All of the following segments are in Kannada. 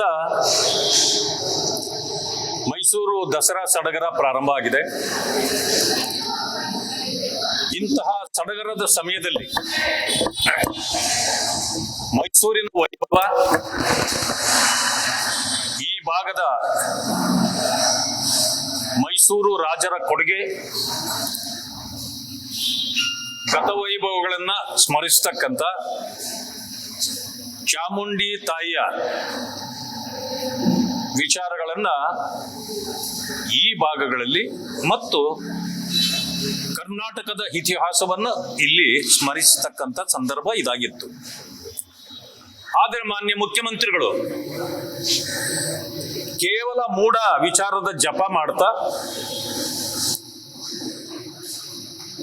ನಿನ್ನೆಯಿಂದ ಮೈಸೂರು ದಸರಾ ಸಡಗರ ಪ್ರಾರಂಭ ಆಗಿದೆ. ಇಂತಹ ಸಡಗರದ ಸಮಯದಲ್ಲಿ ಮೈಸೂರಿನ ವೈಭವ, ಈ ಭಾಗದ ಮೈಸೂರು ರಾಜರ ಕೊಡುಗೆ, ಗತವೈಭವಗಳನ್ನ ಸ್ಮರಿಸ್ತಕ್ಕಂಥ ಚಾಮುಂಡಿ ತಾಯಿಯ ವಿಚಾರಗಳನ್ನ ಈ ಭಾಗಗಳಲ್ಲಿ ಮತ್ತು ಕರ್ನಾಟಕದ ಇತಿಹಾಸವನ್ನ ಇಲ್ಲಿ ಸ್ಮರಿಸತಕ್ಕಂಥ ಸಂದರ್ಭ ಇದಾಗಿತ್ತು. ಆದರೆ ಮಾನ್ಯ ಮುಖ್ಯಮಂತ್ರಿಗಳು ಕೇವಲ ಮೂಢ ವಿಚಾರದ ಜಪ ಮಾಡ್ತಾ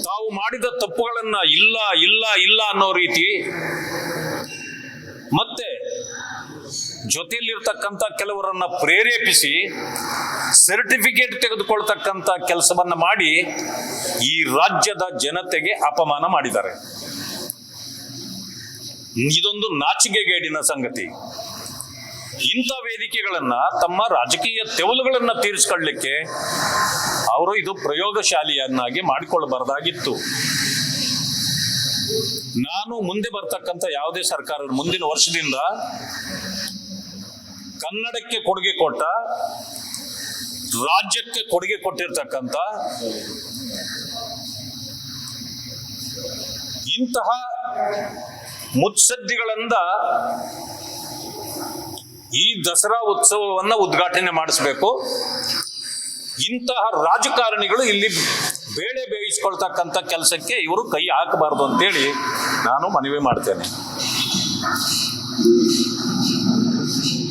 ತಾವು ಮಾಡಿದ ತಪ್ಪುಗಳನ್ನ ಇಲ್ಲ ಇಲ್ಲ ಇಲ್ಲ ಅನ್ನೋ ರೀತಿ ಮತ್ತೆ ಜೊತೆಯಲ್ಲಿರ್ತಕ್ಕಂಥ ಕೆಲವರನ್ನ ಪ್ರೇರೇಪಿಸಿ ಸರ್ಟಿಫಿಕೇಟ್ ತೆಗೆದುಕೊಳ್ತಕ್ಕಂಥ ಕೆಲಸವನ್ನ ಮಾಡಿ ಈ ರಾಜ್ಯದ ಜನತೆಗೆ ಅಪಮಾನ ಮಾಡಿದ್ದಾರೆ. ಇದೊಂದು ನಾಚಿಕೆಗೇಡಿನ ಸಂಗತಿ. ಇಂಥ ವೇದಿಕೆಗಳನ್ನ ತಮ್ಮ ರಾಜಕೀಯ ತೆವಲುಗಳನ್ನ ತೀರಿಸಿಕೊಳ್ಳಲಿಕ್ಕೆ ಅವರು ಇದು ಪ್ರಯೋಗಶಾಲೆಯನ್ನಾಗಿ ಮಾಡಿಕೊಳ್ಳಬಾರದಾಗಿತ್ತು. ನಾನು ಮುಂದೆ ಬರ್ತಕ್ಕಂಥ ಯಾವುದೇ ಸರ್ಕಾರ ಮುಂದಿನ ವರ್ಷದಿಂದ ಕನ್ನಡಕ್ಕೆ ಕೊಡುಗೆ ಕೊಟ್ಟ, ರಾಜ್ಯಕ್ಕೆ ಕೊಡುಗೆ ಕೊಟ್ಟಿರ್ತಕ್ಕಂಥ ಇಂತಹ ಮುತ್ಸದ್ದಿಗಳಿಂದ ಈ ದಸರಾ ಉತ್ಸವವನ್ನ ಉದ್ಘಾಟನೆ ಮಾಡಿಸಬೇಕು. ಇಂತಹ ರಾಜಕಾರಣಿಗಳು ಇಲ್ಲಿ ಬೇಳೆ ಬೇಯಿಸ್ಕೊಳ್ತಕ್ಕಂಥ ಕೆಲಸಕ್ಕೆ ಇವರು ಕೈ ಹಾಕಬಾರದು ಅಂತೇಳಿ ನಾನು ಮನವಿ ಮಾಡ್ತೇನೆ.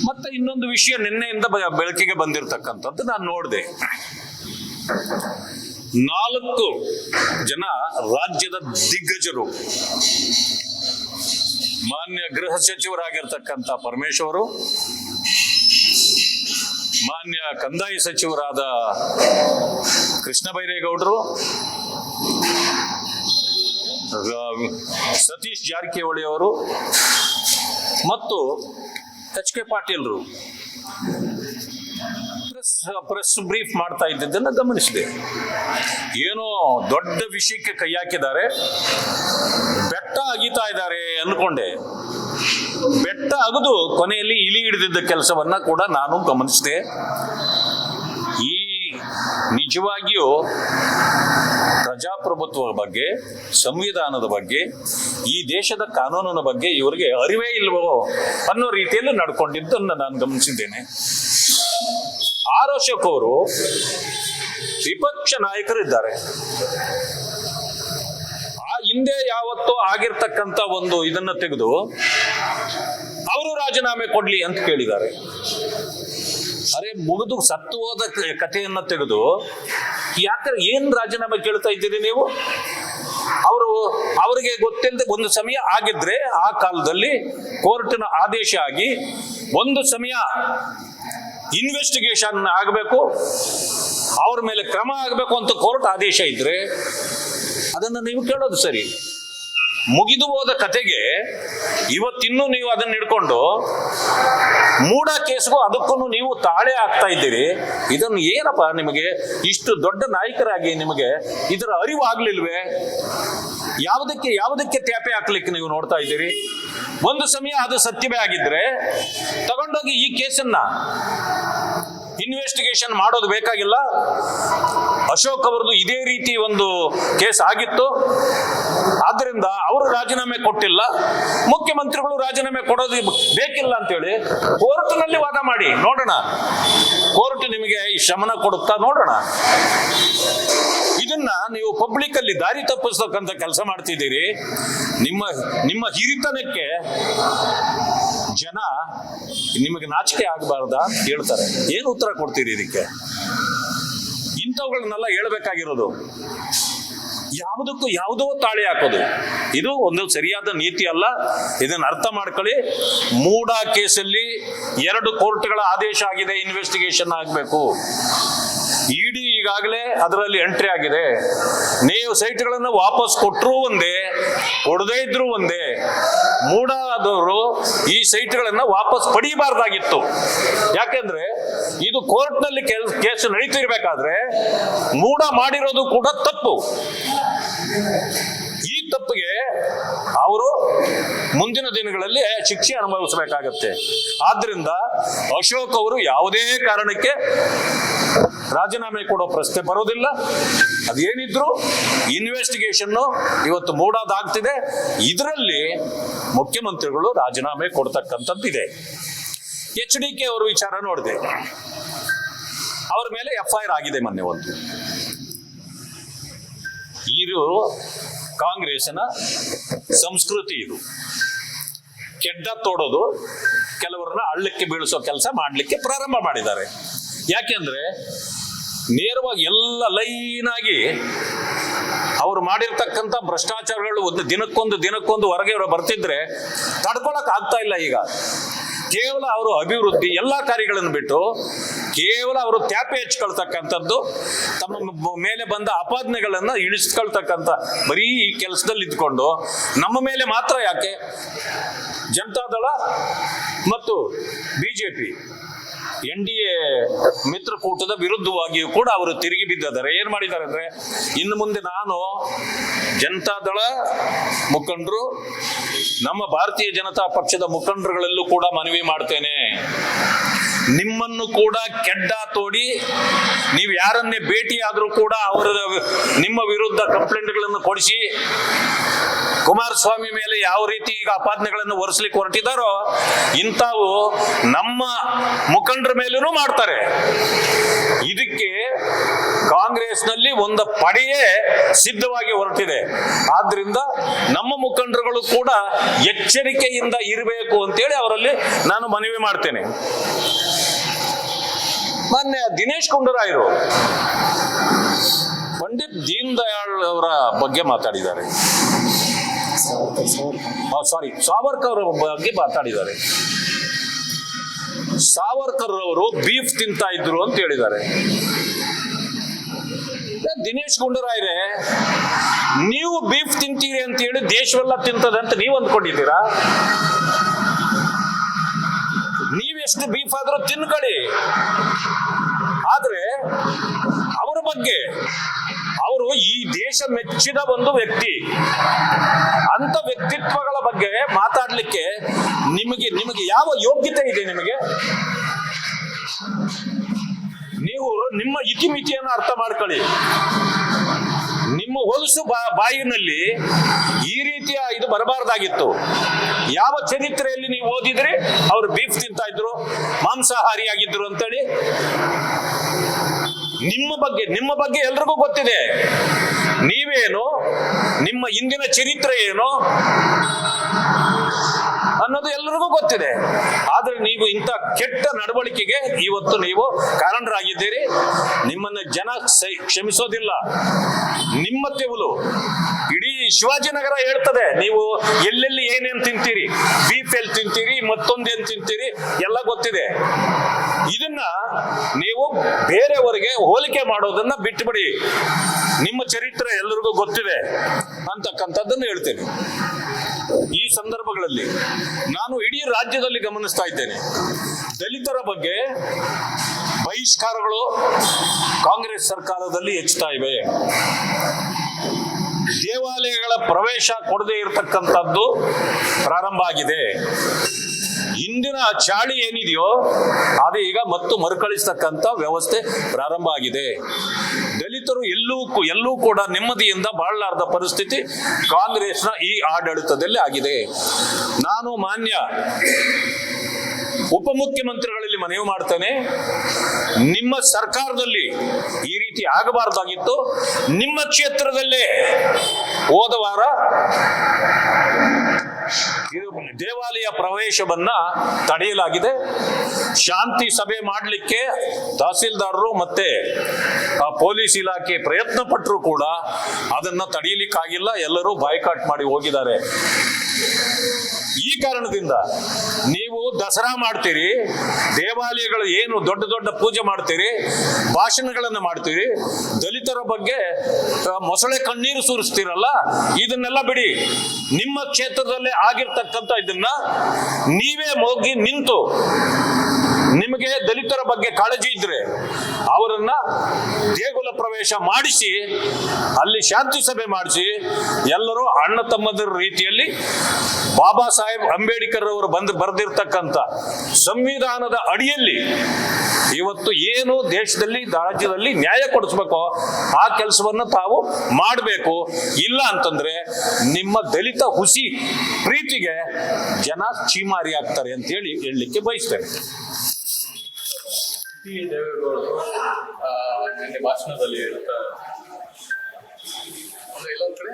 ಮತ್ತೆ ಇನ್ನೊಂದು ವಿಷಯ ನಿನ್ನೆಯಿಂದ ಬೆಳಕಿಗೆ ಬಂದಿರತಕ್ಕಂಥದ್ದು ನಾನು ನೋಡಿದೆ. 4 ಜನ ರಾಜ್ಯದ ದಿಗ್ಗಜರು, ಮಾನ್ಯ ಗೃಹ ಸಚಿವರಾಗಿರ್ತಕ್ಕಂಥ ಪರಮೇಶ್ವರು, ಮಾನ್ಯ ಕಂದಾಯ ಸಚಿವರಾದ ಕೃಷ್ಣ ಬೈರೇಗೌಡರು, ಸತೀಶ್ ಜಾರಕಿಹೊಳಿ ಅವರು ಮತ್ತು HK ಪಾಟೀಲ್ರು ಪ್ರೆಸ್ ಬ್ರೀಫ್ ಮಾಡ್ತಾ ಇದ್ದದ್ದನ್ನು ಗಮನಿಸಿದೆ. ಏನೋ ದೊಡ್ಡ ವಿಷಯಕ್ಕೆ ಕೈ ಹಾಕಿದ್ದಾರೆ, ಬೆಟ್ಟ ಅಗಿತಾ ಇದ್ದಾರೆ ಅನ್ಕೊಂಡೆ. ಬೆಟ್ಟ ಅಗದು ಕೊನೆಯಲ್ಲಿ ಇಲಿ ಹಿಡಿದಿದ್ದ ಕೆಲಸವನ್ನ ಕೂಡ ನಾನು ಗಮನಿಸಿದೆ. ಈ ನಿಜವಾಗಿಯೂ ಪ್ರಜಾಪ್ರಭುತ್ವದ ಬಗ್ಗೆ, ಸಂವಿಧಾನದ ಬಗ್ಗೆ, ಈ ದೇಶದ ಕಾನೂನಿನ ಬಗ್ಗೆ ಇವರಿಗೆ ಅರಿವೇ ಇಲ್ವೋ ಅನ್ನೋ ರೀತಿಯಲ್ಲಿ ನಡ್ಕೊಂಡಿದ್ದನ್ನು ನಾನು ಗಮನಿಸಿದ್ದೇನೆ. ಆರ್ ಅಶೋಕ್ ಅವರು ವಿಪಕ್ಷ ನಾಯಕರಿದ್ದಾರೆ. ಆ ಹಿಂದೆ ಯಾವತ್ತೋ ಆಗಿರ್ತಕ್ಕಂಥ ಒಂದು ಇದನ್ನ ತೆಗೆದು ಅವರು ರಾಜೀನಾಮೆ ಕೊಡ್ಲಿ ಅಂತ ಕೇಳಿದ್ದಾರೆ. ಅರೆ, ಮುಗಿದು ಸತ್ತು ಹೋದ ಕಥೆಯನ್ನ ತೆಗೆದು ಯಾಕಂದ್ರೆ ಏನ್ ರಾಜೀನಾಮೆ ಕೇಳ್ತಾ ಇದ್ದೀರಿ ನೀವು? ಅವರಿಗೆ ಗೊತ್ತಿಲ್ಲದೆ ಒಂದು ಸಮಯ ಆಗಿದ್ರೆ ಆ ಕಾಲದಲ್ಲಿ ಕೋರ್ಟಿನ ಆದೇಶ ಆಗಿ ಒಂದು ಸಮಯ ಇನ್ವೆಸ್ಟಿಗೇಷನ್ ಆಗಬೇಕು, ಅವ್ರ ಮೇಲೆ ಕ್ರಮ ಆಗಬೇಕು ಅಂತ ಕೋರ್ಟ್ ಆದೇಶ ಇದ್ರೆ ಅದನ್ನು ನೀವು ಕೇಳೋದು ಸರಿ. ಮುಗಿದು ಹೋದ ಕತೆಗೆ ಇವತ್ತಿನ್ನೂ ನೀವು ಅದನ್ನ ಹಿಡ್ಕೊಂಡು ಮೂಢ ಕೇಸ್ಗೂ ಅದಕ್ಕೂ ನೀವು ತಾಳೆ ಆಗ್ತಾ ಇದ್ದೀರಿ. ಇದನ್ನು ಏನಪ್ಪ, ನಿಮಗೆ ಇಷ್ಟು ದೊಡ್ಡ ನಾಯಕರಾಗಿ ನಿಮಗೆ ಇದರ ಅರಿವು ಆಗ್ಲಿಲ್ವೇ? ಯಾವುದಕ್ಕೆ ತ್ಯಾಪೆ ಹಾಕ್ಲಿಕ್ಕೆ ನೀವು ನೋಡ್ತಾ ಇದ್ದೀರಿ? ಒಂದು ಸಮಯ ಅದು ಸತ್ಯವೇ ಆಗಿದ್ರೆ ತಗೊಂಡೋಗಿ ಈ ಕೇಸನ್ನ ಇನ್ವೆಸ್ಟಿಗೇಷನ್ ಮಾಡೋದು ಬೇಕಾಗಿಲ್ಲ. ಅಶೋಕ್ ಅವರದು ಇದೇ ರೀತಿ ಒಂದು ಕೇಸ್ ಆಗಿತ್ತು, ಆದ್ರಿಂದ ಅವರು ರಾಜೀನಾಮೆ ಕೊಟ್ಟಿಲ್ಲ, ಮುಖ್ಯಮಂತ್ರಿಗಳು ರಾಜೀನಾಮೆ ಕೊಡೋದು ಬೇಕಿಲ್ಲ ಅಂತೇಳಿ ಕೋರ್ಟ್ನಲ್ಲಿ ವಾದ ಮಾಡಿ ನೋಡೋಣ. ಕೋರ್ಟ್ ನಿಮಗೆ ಈ ಶಮನ ಕೊಡುತ್ತಾ ನೋಡೋಣ. ಇದನ್ನ ನೀವು ಪಬ್ಲಿಕ್ ಅಲ್ಲಿ ದಾರಿ ತಪ್ಪಿಸ್ತಕ್ಕಂಥ ಕೆಲಸ ಮಾಡ್ತಿದ್ದೀರಿ. ನಿಮ್ಮ ಹಿರಿತನಕ್ಕೆ ಜನ ನಿಮಗೆ ನಾಚಿಕೆ ಆಗಬಾರ್ದಾ ಹೇಳ್ತಾರೆ. ಏನು ಉತ್ತರ ಕೊಡ್ತೀರಿ ಇದಕ್ಕೆ? ಇಂಥವುಗಳನ್ನೆಲ್ಲ ಹೇಳ್ಬೇಕಾಗಿರೋದು. ಯಾವುದಕ್ಕೂ ಯಾವುದೋ ತಾಳಿ ಹಾಕೋದು ಇದು ಒಂದು ಸರಿಯಾದ ನೀತಿ ಅಲ್ಲ. ಇದನ್ನ ಅರ್ಥ ಮಾಡ್ಕೊಳ್ಳಿ. ಮೂಡ ಕೇಸಲ್ಲಿ 2 ಕೋರ್ಟ್ಗಳ ಆದೇಶ ಆಗಿದೆ, ಇನ್ವೆಸ್ಟಿಗೇಷನ್ ಆಗಬೇಕು. ಇಡಿ ಈಗಾಗಲೇ ಅದರಲ್ಲಿ ಎಂಟ್ರಿ ಆಗಿದೆ. ನೀವು ಸೈಟ್ಗಳನ್ನು ವಾಪಸ್ ಕೊಟ್ಟರೂ ಒಂದೇ, ಕೊಡದೇ ಇದ್ರೂ ಒಂದೇ. ಮೂಡಾದವರು ಈ ಸೈಟ್ಗಳನ್ನ ವಾಪಸ್ ಪಡೆಯಬಾರ್ದಾಗಿತ್ತು. ಯಾಕೆಂದ್ರೆ ಇದು ಕೋರ್ಟ್ನಲ್ಲಿ ಕೇಸ್ ನಡೀತಿರ್ಬೇಕಾದ್ರೆ ಮೂಡ ಮಾಡಿರೋದು ಕೂಡ ತಪ್ಪು. ಈ ತಪ್ಪಿಗೆ ಅವರು ಮುಂದಿನ ದಿನಗಳಲ್ಲಿ ಶಿಕ್ಷೆ ಅನುಭವಿಸಬೇಕಾಗತ್ತೆ. ಆದ್ರಿಂದ ಅಶೋಕ್ ಅವರು ಯಾವುದೇ ಕಾರಣಕ್ಕೆ ರಾಜೀನಾಮೆ ಕೊಡೋ ಪ್ರಶ್ನೆ ಬರೋದಿಲ್ಲ. ಅದೇನಿದ್ರು ಇನ್ವೆಸ್ಟಿಗೇಷನ್ ಇವತ್ತು ಮೂಡಾದಾಗ್ತಿದೆ. ಇದರಲ್ಲಿ ಮುಖ್ಯಮಂತ್ರಿಗಳು ರಾಜೀನಾಮೆ ಕೊಡ್ತಕ್ಕಂಥದ್ದಿದೆ. HDK ಅವರ ವಿಚಾರ ನೋಡಿದೆ, ಅವರ ಮೇಲೆ FIR ಆಗಿದೆ ಮೊನ್ನೆ ಒಂದು. ಇದು ಕಾಂಗ್ರೆಸ್ನ ಸಂಸ್ಕೃತಿ. ಇದು ಕೆಡ್ಡ ತೋಡೋದು, ಕೆಲವರನ್ನ ಹಳ್ಳಕ್ಕೆ ಬೀಳಿಸೋ ಕೆಲಸ ಮಾಡಲಿಕ್ಕೆ ಪ್ರಾರಂಭ ಮಾಡಿದ್ದಾರೆ. ಯಾಕೆಂದ್ರೆ ನೇರವಾಗಿ ಎಲ್ಲ ಲೈನ್ ಆಗಿ ಅವರು ಮಾಡಿರ್ತಕ್ಕಂಥ ಭ್ರಷ್ಟಾಚಾರಗಳು ದಿನಕ್ಕೊಂದು ಹೊರಗೆ ಬರ್ತಿದ್ರೆ ತಡ್ಕೊಳಕ್ ಆಗ್ತಾ ಇಲ್ಲ. ಈಗ ಕೇವಲ ಅವರು ಅಭಿವೃದ್ಧಿ ಎಲ್ಲಾ ಕಾರ್ಯಗಳನ್ನು ಬಿಟ್ಟು ಕೇವಲ ಅವರು ತ್ಯಾಪೆ ಹಚ್ಕೊಳ್ತಕ್ಕಂಥದ್ದು, ತಮ್ಮ ಮೇಲೆ ಬಂದ ಆಪಾದನೆಗಳನ್ನ ಇಳಿಸ್ಕೊಳ್ತಕ್ಕಂಥ ಬರೀ ಈ ಕೆಲಸದಲ್ಲಿ ಇದ್ಕೊಂಡು ನಮ್ಮ ಮೇಲೆ ಮಾತ್ರ ಯಾಕೆ, ಜನತಾದಳ ಮತ್ತು ಬಿಜೆಪಿ NDA ಮಿತ್ರಕೂಟದ ವಿರುದ್ಧವಾಗಿಯೂ ಕೂಡ ಅವರು ತಿರುಗಿ ಬಿದ್ದಿದ್ದಾರೆ. ಏನ್ ಮಾಡಿದ್ದಾರೆ ಅಂದ್ರೆ, ಇನ್ನು ಮುಂದೆ ನಾನು ಜನತಾದಳ ಮುಖಂಡರು, ನಮ್ಮ ಭಾರತೀಯ ಜನತಾ ಪಕ್ಷದ ಮುಖಂಡರುಗಳಲ್ಲೂ ಕೂಡ ಮನವಿ ಮಾಡ್ತೇನೆ, ನಿಮ್ಮನ್ನು ಕೂಡ ಕೆಡ್ಡ ತೋಡಿ ನೀವು ಯಾರನ್ನೇ ಭೇಟಿ ಆದ್ರೂ ಕೂಡ ಅವರ ನಿಮ್ಮ ವಿರುದ್ಧ ಕಂಪ್ಲೇಂಟ್ಗಳನ್ನು ಕೊಡಿಸಿ ಕುಮಾರಸ್ವಾಮಿ ಮೇಲೆ ಯಾವ ರೀತಿ ಈಗ ಆಪಾದನೆಗಳನ್ನು ಹೊರಿಸ್ಲಿಕ್ಕೆ ಹೊರಟಿದಾರೋ ಇಂಥವು ನಮ್ಮ ಮುಖಂಡರ ಮೇಲೂ ಮಾಡ್ತಾರೆ. ಇದಕ್ಕೆ ಕಾಂಗ್ರೆಸ್ನಲ್ಲಿ ಒಂದು ಪಡೆಯೇ ಸಿದ್ಧವಾಗಿ ಹೊರಟಿದೆ. ಆದ್ರಿಂದ ನಮ್ಮ ಮುಖಂಡರುಗಳು ಕೂಡ ಎಚ್ಚರಿಕೆಯಿಂದ ಇರಬೇಕು ಅಂತೇಳಿ ಅವರಲ್ಲಿ ನಾನು ಮನವಿ ಮಾಡ್ತೇನೆ. ಮೊನ್ನೆ ದಿನೇಶ್ ಗುಂಡೂರಾಯರು ಪಂಡಿತ್ ದೀನ್ ದಯಾಳ್ ಅವರ ಬಗ್ಗೆ ಮಾತಾಡಿದ್ದಾರೆ, ಸಾವರ್ಕರ್ ಬಗ್ಗೆ ಮಾತಾಡಿದ್ದಾರೆ. ಸಾವರ್ಕರ್ ಅವರು ಬೀಫ್ ತಿಂತಾ ಇದ್ರು ಅಂತ ಹೇಳಿದ್ದಾರೆ. ದಿನೇಶ್ ಗುಂಡೂರಾಯರೇ, ನೀವು ಬೀಫ್ ತಿಂತೀರಿ ಅಂತ ಹೇಳಿ ದೇಶವೆಲ್ಲ ತಿಂತದೆ ಅಂತ ನೀವು ಅಂದ್ಕೊಂಡಿದ್ದೀರಾ? ನೀವೆಷ್ಟು ಬೀಫ್ ಆದ್ರೂ ತಿನ್ಕೊಳ್ಳಿ. ಆದ್ರೆ ಅವರ ಬಗ್ಗೆ, ಅವರು ಈ ದೇಶ ಮೆಚ್ಚಿದ ಒಂದು ವ್ಯಕ್ತಿ, ಅಂತ ವ್ಯಕ್ತಿತ್ವಗಳ ಬಗ್ಗೆ ಮಾತಾಡ್ಲಿಕ್ಕೆ ನಿಮಗೆ ಯಾವ ಯೋಗ್ಯತೆ ಇದೆ? ನೀವು ನಿಮ್ಮ ಇತಿಮಿತಿಯನ್ನು ಅರ್ಥ ಮಾಡ್ಕೊಳ್ಳಿ. ನಿಮ್ಮ ಹೊಲಸು ಬಾಯಿನಲ್ಲಿ ಈ ರೀತಿಯ ಇದು ಬರಬಾರ್ದಾಗಿತ್ತು. ಯಾವ ಚರಿತ್ರೆಯಲ್ಲಿ ನೀವು ಓದಿದ್ರಿ ಅವರು ಬೀಫ್ ತಿಂತಾ ಇದ್ರು, ಮಾಂಸಾಹಾರಿ ಆಗಿದ್ರು ಅಂತೇಳಿ? ನಿಮ್ಮ ಬಗ್ಗೆ ಎಲ್ರಿಗೂ ಗೊತ್ತಿದೆ. ನೀವೇನು, ನಿಮ್ಮ ಹಿಂದಿನ ಚರಿತ್ರೆ ಏನು ಅನ್ನೋದು ಎಲ್ಲರಿಗೂ ಗೊತ್ತಿದೆ. ಆದ್ರೆ ನೀವು ಇಂಥ ಕೆಟ್ಟ ನಡವಳಿಕೆಗೆ ಇವತ್ತು ನೀವು ಕಾರಣರಾಗಿದ್ದೀರಿ. ನಿಮ್ಮನ್ನ ಜನ ಕ್ಷಮಿಸೋದಿಲ್ಲ. ನಿಮ್ಮ ತೆವಲು ಇಡೀ ಶಿವಾಜಿನಗರ ಹೇಳ್ತದೆ, ನೀವು ಎಲ್ಲೆಲ್ಲಿ ಏನೇನ್ ತಿಂತೀರಿ, ಬೀಫ್ ಎಲ್ಲಿ ತಿಂತೀರಿ, ಮತ್ತೊಂದೇನ್ ತಿಂತೀರಿ ಎಲ್ಲ ಗೊತ್ತಿದೆ. ಇದನ್ನ ನೀವು ಬೇರೆಯವರಿಗೆ ಹೋಲಿಕೆ ಮಾಡೋದನ್ನ ಬಿಟ್ಟುಬಿಡಿ. ನಿಮ್ಮ ಚರಿತ್ರೆ ಎಲ್ಲರಿಗೂ ಗೊತ್ತಿದೆ ಅಂತಕ್ಕಂಥದ್ದನ್ನು ಹೇಳ್ತೇನೆ. ಈ ಸಂದರ್ಭಗಳಲ್ಲಿ ನಾನು ಇಡೀ ರಾಜ್ಯದಲ್ಲಿ ಗಮನಿಸ್ತಾ ಇದ್ದೇನೆ, ದಲಿತರ ಬಗ್ಗೆ ಬಹಿಷ್ಕಾರಗಳು ಕಾಂಗ್ರೆಸ್ ಸರ್ಕಾರದಲ್ಲಿ ಹೆಚ್ಚುತ್ತಾ ಇವೆ. ದೇವಾಲಯಗಳ ಪ್ರವೇಶ ಕೊಡದೇ ಇರತಕ್ಕಂಥದ್ದು ಪ್ರಾರಂಭ ಆಗಿದೆ. ಹಿಂದಿನ ಚಾಳಿ ಏನಿದೆಯೋ ಅದು ಈಗ ಮತ್ತು ಮರುಕಳಿಸ್ತಕ್ಕಂಥ ವ್ಯವಸ್ಥೆ ಪ್ರಾರಂಭ ಆಗಿದೆ. ದಲಿತರು ಎಲ್ಲೂ ಕೂಡ ನೆಮ್ಮದಿಯಿಂದ ಬಾಳಲಾರದ ಪರಿಸ್ಥಿತಿ ಕಾಂಗ್ರೆಸ್ನ ಈ ಆಡಳಿತದಲ್ಲಿ ಆಗಿದೆ. ನಾನು ಮಾನ್ಯ ಉಪಮುಖ್ಯಮಂತ್ರಿಗಳಲ್ಲಿ ಮನವಿ ಮಾಡ್ತೇನೆ, ನಿಮ್ಮ ಸರ್ಕಾರದಲ್ಲಿ ಈ ರೀತಿ ಆಗಬಾರ್ದಾಗಿತ್ತು. ನಿಮ್ಮ ಕ್ಷೇತ್ರದಲ್ಲೇ ಹೋದ ವಾರ ದೇವಾಲಯ ಪ್ರವೇಶವನ್ನ ತಡೆಯಲಾಗಿದೆ. ಶಾಂತಿ ಸಭೆ ಮಾಡಲಿಕ್ಕೆ ತಹಸೀಲ್ದಾರರು ಮತ್ತೆ ಪೊಲೀಸ್ ಇಲಾಖೆ ಪ್ರಯತ್ನ ಪಟ್ಟರು ಕೂಡ ಅದನ್ನ ತಡೆಯಲಿಕ್ಕಾಗಿಲ್ಲ. ಎಲ್ಲರೂ ಬಾಯ್ಕಾಟ್ ಮಾಡಿ ಹೋಗಿದ್ದಾರೆ. ಈ ಕಾರಣದಿಂದ ನೀವು ದಸರಾ ಮಾಡ್ತೀರಿ, ದೇವಾಲಯಗಳು ಏನು ದೊಡ್ಡ ದೊಡ್ಡ ಪೂಜೆ ಮಾಡ್ತೀರಿ, ಭಾಷಣಗಳನ್ನು ಮಾಡ್ತೀರಿ, ದಲಿತರ ಬಗ್ಗೆ ಮೊಸಳೆ ಕಣ್ಣೀರು ಸುರಿಸ್ತೀರಲ್ಲ, ಇದನ್ನೆಲ್ಲ ಬಿಡಿ. ನಿಮ್ಮ ಕ್ಷೇತ್ರದಲ್ಲೇ ಆಗಿರ್ತಕ್ಕಂಥ ಇದನ್ನ ನೀವೇ ಹೋಗಿ ನಿಂತು, ನಿಮಗೆ ದಲಿತರ ಬಗ್ಗೆ ಕಾಳಜಿ ಇದ್ರೆ ಅವರನ್ನ ದೇಗುಲ ಪ್ರವೇಶ ಮಾಡಿಸಿ, ಅಲ್ಲಿ ಶಾಂತಿ ಸಭೆ ಮಾಡಿಸಿ, ಎಲ್ಲರೂ ಅಣ್ಣ ತಮ್ಮದರ ರೀತಿಯಲ್ಲಿ ಬಾಬಾ ಸಾಹೇಬ್ ಅಂಬೇಡ್ಕರ್ ಅವರು ಬರೆದಿರ್ತಕ್ಕಂಥ ಸಂವಿಧಾನದ ಅಡಿಯಲ್ಲಿ ಇವತ್ತು ಏನು ದೇಶದಲ್ಲಿ ರಾಜ್ಯದಲ್ಲಿ ನ್ಯಾಯ ಕೊಡಿಸ್ಬೇಕೋ ಆ ಕೆಲಸವನ್ನ ತಾವು ಮಾಡಬೇಕು. ಇಲ್ಲ ಅಂತಂದ್ರೆ ನಿಮ್ಮ ದಲಿತ ಹುಸಿ ಪ್ರೀತಿಗೆ ಜನ ಚೀಮಾರಿ ಆಗ್ತಾರೆ ಅಂತ ಹೇಳಲಿಕ್ಕೆ ಬಯಸ್ತೇನೆ. ದೇವೇಗೌಡರು ನಿನ್ನೆ ಭಾಷಣದಲ್ಲಿ ಎಲ್ಲೊಂದ್ ಕಡೆ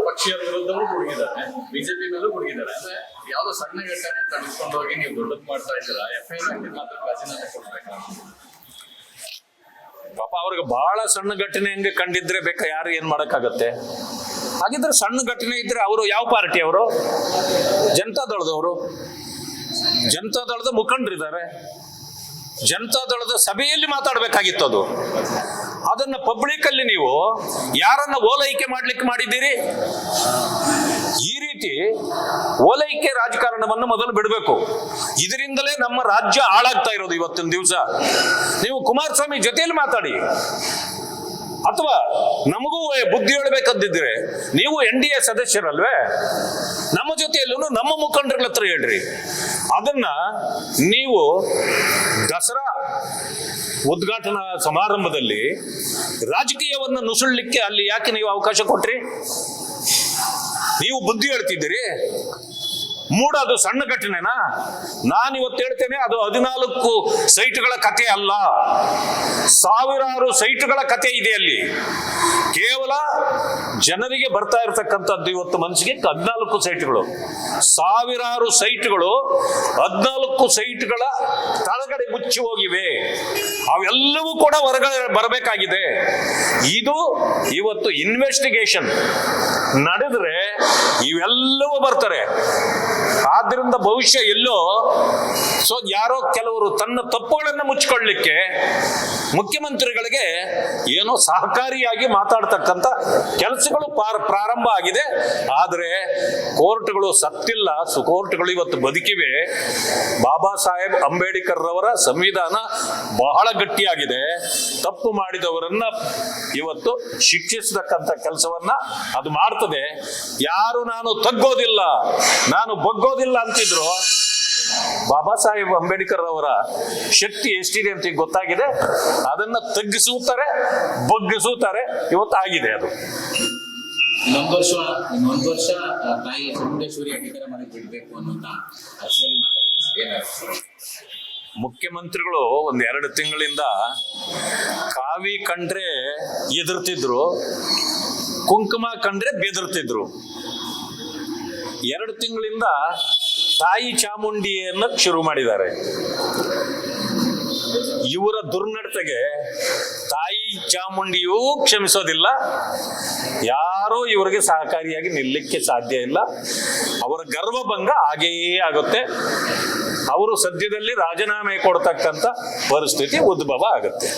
ಪಕ್ಷೀಯರ ವಿರುದ್ಧವೂ ಹುಡುಗಿದ್ದಾರೆ, ಬಿಜೆಪಿ ಮೇಲೂ ಹುಡುಗಿದ್ದಾರೆ. ಅಂದ್ರೆ ಯಾವ್ದೋ ಸಣ್ಣ ಘಟನೆ ತಣಿಸ್ಕೊಂಡು ಹೋಗಿ ನೀವು ದೊಡ್ಡದು ಮಾಡ್ತಾ ಇದ್ದೀರಾ, FIR ಹಾಕಿ ಮಾತ್ರ ರಾಜೀನಾಮೆ ಕೊಡ್ಬೇಕು. ಪಾಪ ಅವ್ರಿಗೆ ಬಹಳ ಸಣ್ಣ ಘಟನೆ ಹಂಗೆ ಕಂಡಿದ್ರೆ ಬೇಕಾ, ಯಾರು ಏನ್ ಮಾಡಕ್ಕಾಗತ್ತೆ? ಹಾಗಿದ್ರೆ ಸಣ್ಣ ಘಟನೆ ಇದ್ರೆ ಅವರು ಯಾವ ಪಾರ್ಟಿ? ಅವರು ಜನತಾದಳದವರು, ಜನತಾದಳದ ಮುಖಂಡರಿದ್ದಾರೆ. ಜನತಾದಳದ ಸಭೆಯಲ್ಲಿ ಮಾತಾಡಬೇಕಾಗಿತ್ತು ಅದು. ಅದನ್ನ ಪಬ್ಲಿಕ್ ಅಲ್ಲಿ ನೀವು ಯಾರನ್ನ ಓಲೈಕೆ ಮಾಡ್ಲಿಕ್ಕೆ ಮಾಡಿದ್ದೀರಿ? ಈ ರೀತಿ ಓಲೈಕೆ ರಾಜಕಾರಣವನ್ನು ಮೊದಲು ಬಿಡಬೇಕು. ಇದರಿಂದಲೇ ನಮ್ಮ ರಾಜ್ಯ ಹಾಳಾಗ್ತಾ ಇರೋದು ಇವತ್ತಿನ ದಿವಸ. ನೀವು ಕುಮಾರಸ್ವಾಮಿ ಜೊತೆಯಲ್ಲಿ ಮಾತಾಡಿ, ಅಥವಾ ನಮಗೂ ಬುದ್ಧಿ ಹೇಳಬೇಕಂದಿದ್ರೆ ನೀವು NDA ಸದಸ್ಯರಲ್ವೇ, ನಮ್ಮ ಜೊತೆಯಲ್ಲೂ ನಮ್ಮ ಮುಖಂಡರ ಹತ್ರ ಹೇಳ್ರಿ. ಅದನ್ನ ನೀವು ದಸರಾ ಉದ್ಘಾಟನಾ ಸಮಾರಂಭದಲ್ಲಿ ರಾಜಕೀಯವನ್ನು ನುಸುಳಲಿಕ್ಕೆ ಅಲ್ಲಿ ಯಾಕೆ ನೀವು ಅವಕಾಶ ಕೊಟ್ರಿ? ನೀವು ಬುದ್ಧಿ ಹೇಳ್ತಿದ್ದೀರಿ. ಮೂಡೋದು ಸಣ್ಣ ಘಟನೆನಾ? ನಾನು ಇವತ್ತು ಹೇಳ್ತೇನೆ, ಅದು 14 ಸೈಟ್ಗಳ ಕಥೆ ಅಲ್ಲ, ಸಾವಿರಾರು ಸೈಟ್ಗಳ ಕಥೆ ಇದೆ ಅಲ್ಲಿ. ಕೇವಲ ಜನರಿಗೆ ಬರ್ತಾ ಇರತಕ್ಕಂಥದ್ದು ಇವತ್ತು ಮನಸ್ಸಿಗೆ 14 ಸೈಟ್ಗಳು, ಸಾವಿರಾರು ಸೈಟ್ಗಳು 14 ಸೈಟ್ಗಳ ತಳಗಡೆ ಮುಚ್ಚಿ ಹೋಗಿವೆ. ಅವೆಲ್ಲವೂ ಕೂಡ ಹೊರಗಡೆ ಬರಬೇಕಾಗಿದೆ. ಇದು ಇವತ್ತು ಇನ್ವೆಸ್ಟಿಗೇಷನ್ ನಡೆದ್ರೆ ಇವೆಲ್ಲವೂ ಬರ್ತಾರೆ. ಆದ್ರಿಂದ ಭವಿಷ್ಯ ಎಲ್ಲೋ ಯಾರೋ ಕೆಲವರು ತನ್ನ ತಪ್ಪುಗಳನ್ನು ಮುಚ್ಚಿಕೊಳ್ಳಲಿಕ್ಕೆ ಮುಖ್ಯಮಂತ್ರಿಗಳಿಗೆ ಏನೋ ಸಹಕಾರಿಯಾಗಿ ಮಾತಾಡ್ತಕ್ಕಂಥ ಕೆಲಸಗಳು ಪ್ರಾರಂಭ ಆಗಿದೆ. ಆದರೆ ಕೋರ್ಟ್ಗಳು ಸತ್ತಿಲ್ಲ, ಕೋರ್ಟ್ಗಳು ಇವತ್ತು ಬದುಕಿವೆ. ಬಾಬಾ ಸಾಹೇಬ್ ಅಂಬೇಡ್ಕರ್ ರವರ ಸಂವಿಧಾನ ಬಹಳ ಗಟ್ಟಿಯಾಗಿದೆ. ತಪ್ಪು ಮಾಡಿದವರನ್ನ ಇವತ್ತು ಶಿಕ್ಷಿಸತಕ್ಕಂಥ ಕೆಲಸವನ್ನ ಅದು ಮಾಡ್ತದೆ. ಯಾರು ನಾನು ತಗ್ಗೋದಿಲ್ಲ, ನಾನು ಬಗ್ಗೋದಿಲ್ಲ ಅಂತಿದ್ರು, ಬಾಬಾ ಸಾಹೇಬ್ ಅಂಬೇಡ್ಕರ್ ಅವರ ಶಕ್ತಿ ಎಷ್ಟಿದೆ ಅಂತ ಗೊತ್ತಾಗಿದೆ. ಅದನ್ನ ತಗ್ಗಿಸುತ್ತಾರೆ, ಬಗ್ಗಿಸುತ್ತಾರೆ. ಇವತ್ತು ಆಗಿದೆ ಅದು. ಇನ್ನೊಂದು ವರ್ಷ ತಾಯಿ ಚಾಮುಂಡೇಶ್ವರಿ ಅಧಿಕಾರ ಮಾಡಿ ಬಿಡ್ಬೇಕು ಅನ್ನೋಂತ ಮುಖ್ಯಮಂತ್ರಿಗಳು 1-2 ತಿಂಗಳಿಂದ ಕಾವಿ ಕಂಡ್ರೆ ಎದುರ್ತಿದ್ರು, ಕುಂಕುಮ ಕಂಡ್ರೆ ಬೆದರ್ತಿದ್ರು. 2 ತಿಂಗಳಿಂದ ತಾಯಿ ಚಾಮುಂಡಿಯನ್ನ ಶುರು ಮಾಡಿದ್ದಾರೆ. ಇವರ ದುರ್ನಡತೆಗೆ ತಾಯಿ ಚಾಮುಂಡಿಯೂ ಕ್ಷಮಿಸೋದಿಲ್ಲ. ಯಾರೂ ಇವರಿಗೆ ಸಹಕಾರಿಯಾಗಿ ನಿಲ್ಲಕ್ಕೆ ಸಾಧ್ಯ ಇಲ್ಲ. ಅವರ ಗರ್ವಭಂಗ ಹಾಗೆಯೇ ಆಗುತ್ತೆ. ಅವರು ಸದ್ಯದಲ್ಲಿ ರಾಜೀನಾಮೆ ಕೊಡ್ತಕ್ಕಂಥ ಪರಿಸ್ಥಿತಿ ಉದ್ಭವ ಆಗುತ್ತೆ.